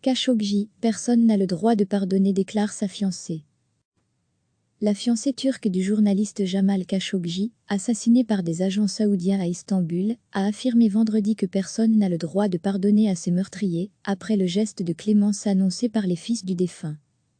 Khashoggi, personne n'a le droit de pardonner, déclare sa fiancée. La fiancée turque du journaliste Jamal Khashoggi, assassiné par des agents saoudiens à Istanbul, a affirmé vendredi que personne n'a le droit de pardonner à ses meurtriers, après le geste de clémence annoncé par les fils du défunt.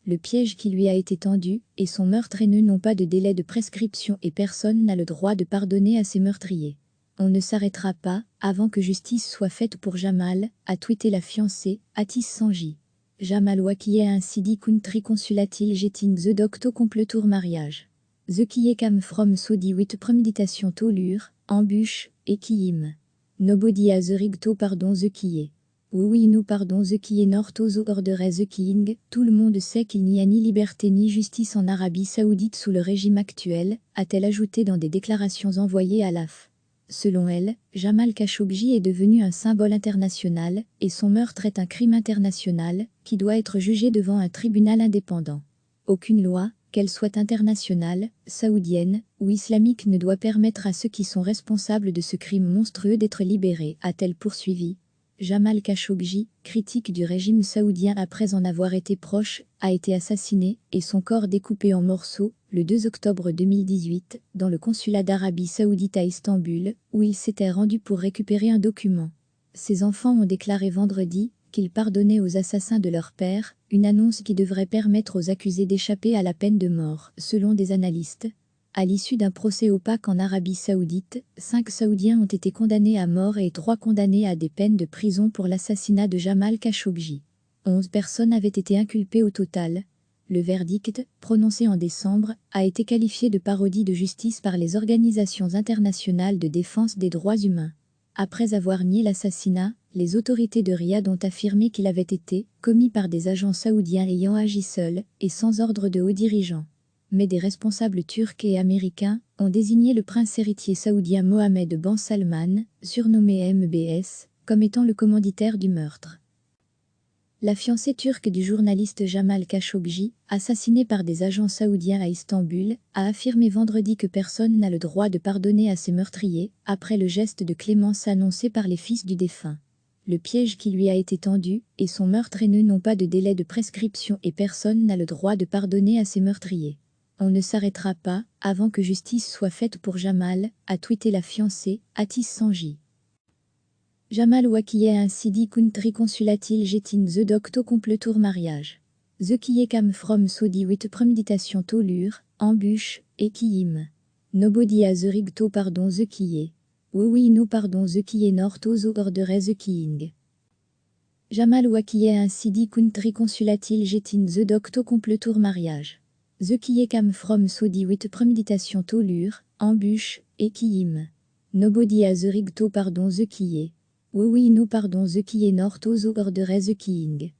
Le piège qui lui a été tendu et son meurtre haineux n'ont pas de délai de prescription et personne n'a le droit de pardonner à ses meurtriers. On ne s'arrêtera pas avant que justice soit faite pour Jamal, a tweeté la fiancée, Atis Sanji. Jamal wakiye ainsi dit country consulatil jetin the docto completur mariage. The kiye came from Saudi with premeditation to lure, embûche, et kiyim. Nobody has the rig to pardon the kiye. Oui nous pardon the kiye nor to the order the king. Tout le monde sait qu'il n'y a ni liberté ni justice en Arabie Saoudite sous le régime actuel, a-t-elle ajouté dans des déclarations envoyées à l'AF. Selon elle, Jamal Khashoggi est devenu un symbole international, et son meurtre est un crime international, qui doit être jugé devant un tribunal indépendant. Aucune loi, qu'elle soit internationale, saoudienne ou islamique, ne doit permettre à ceux qui sont responsables de ce crime monstrueux d'être libérés, a-t-elle poursuivi. Jamal Khashoggi, critique du régime saoudien après en avoir été proche, a été assassiné et son corps découpé en morceaux, le 2 octobre 2018, dans le consulat d'Arabie Saoudite à Istanbul, où il s'était rendu pour récupérer un document. Ses enfants ont déclaré vendredi qu'ils pardonnaient aux assassins de leur père, une annonce qui devrait permettre aux accusés d'échapper à la peine de mort, selon des analystes. À l'issue d'un procès opaque en Arabie Saoudite, 5 Saoudiens ont été condamnés à mort et 3 condamnés à des peines de prison pour l'assassinat de Jamal Khashoggi. 11 personnes avaient été inculpées au total. Le verdict, prononcé en décembre, a été qualifié de parodie de justice par les organisations internationales de défense des droits humains. Après avoir nié l'assassinat, les autorités de Riyad ont affirmé qu'il avait été commis par des agents saoudiens ayant agi seuls et sans ordre de hauts dirigeants. Mais des responsables turcs et américains ont désigné le prince héritier saoudien Mohammed Ben Salman, surnommé MBS, comme étant le commanditaire du meurtre. La fiancée turque du journaliste Jamal Khashoggi, assassiné par des agents saoudiens à Istanbul, a affirmé vendredi que personne n'a le droit de pardonner à ses meurtriers, après le geste de clémence annoncé par les fils du défunt. Le piège qui lui a été tendu et son meurtre haineux n'ont pas de délai de prescription et personne n'a le droit de pardonner à ses meurtriers. On ne s'arrêtera pas avant que justice soit faite pour Jamal, a tweeté la fiancée, Atis Sanji. Jamal wakiye ainsi dit country consulatil jetin the docto completur mariage. The kiye came from Saudi with premeditation to lure, embûche, et kiyim. Nobody has the rig to pardon the kiye. Oui nous pardon the kiye nor to the order the king. Jamal wakiye ainsi dit country consulatil jetin the docto completur mariage. The kiye came from Saudi with premeditation to lure, embûche, et kiyim. Nobody has the rig to pardon the kiye. Oui nous pardon the kiye nor to the order the king.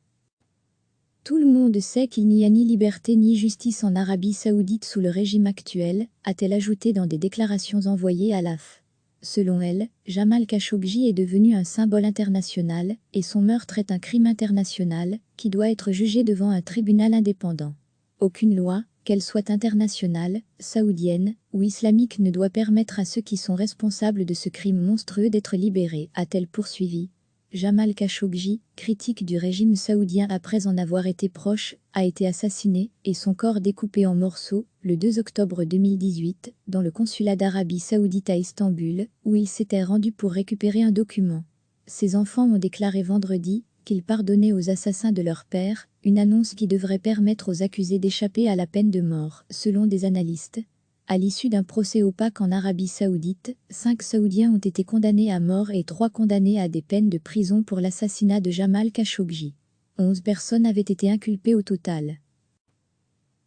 Tout le monde sait qu'il n'y a ni liberté ni justice en Arabie Saoudite sous le régime actuel, a-t-elle ajouté dans des déclarations envoyées à l'AF. Selon elle, Jamal Khashoggi est devenu un symbole international, et son meurtre est un crime international, qui doit être jugé devant un tribunal indépendant. Aucune loi, qu'elle soit internationale, saoudienne ou islamique, ne doit permettre à ceux qui sont responsables de ce crime monstrueux d'être libérés, a-t-elle poursuivi. Jamal Khashoggi, critique du régime saoudien après en avoir été proche, a été assassiné et son corps découpé en morceaux, le 2 octobre 2018, dans le consulat d'Arabie Saoudite à Istanbul, où il s'était rendu pour récupérer un document. Ses enfants ont déclaré vendredi qu'ils pardonnaient aux assassins de leur père, une annonce qui devrait permettre aux accusés d'échapper à la peine de mort, selon des analystes. À l'issue d'un procès opaque en Arabie Saoudite, 5 Saoudiens ont été condamnés à mort et 3 condamnés à des peines de prison pour l'assassinat de Jamal Khashoggi. 11 personnes avaient été inculpées au total.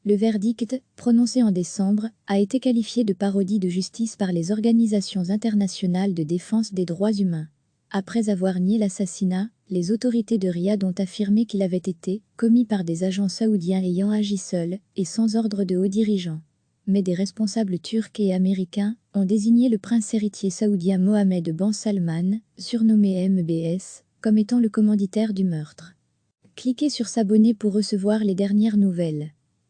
Le verdict, prononcé en décembre, a été qualifié de parodie de justice par les organisations internationales de défense des droits humains. Après avoir nié l'assassinat, les autorités de Riyad ont affirmé qu'il avait été commis par des agents saoudiens ayant agi seuls et sans ordre de hauts dirigeants. Mais des responsables turcs et américains ont désigné le prince héritier saoudien Mohammed Ben Salman, surnommé MBS, comme étant le commanditaire du meurtre. Cliquez sur s'abonner pour recevoir les dernières nouvelles.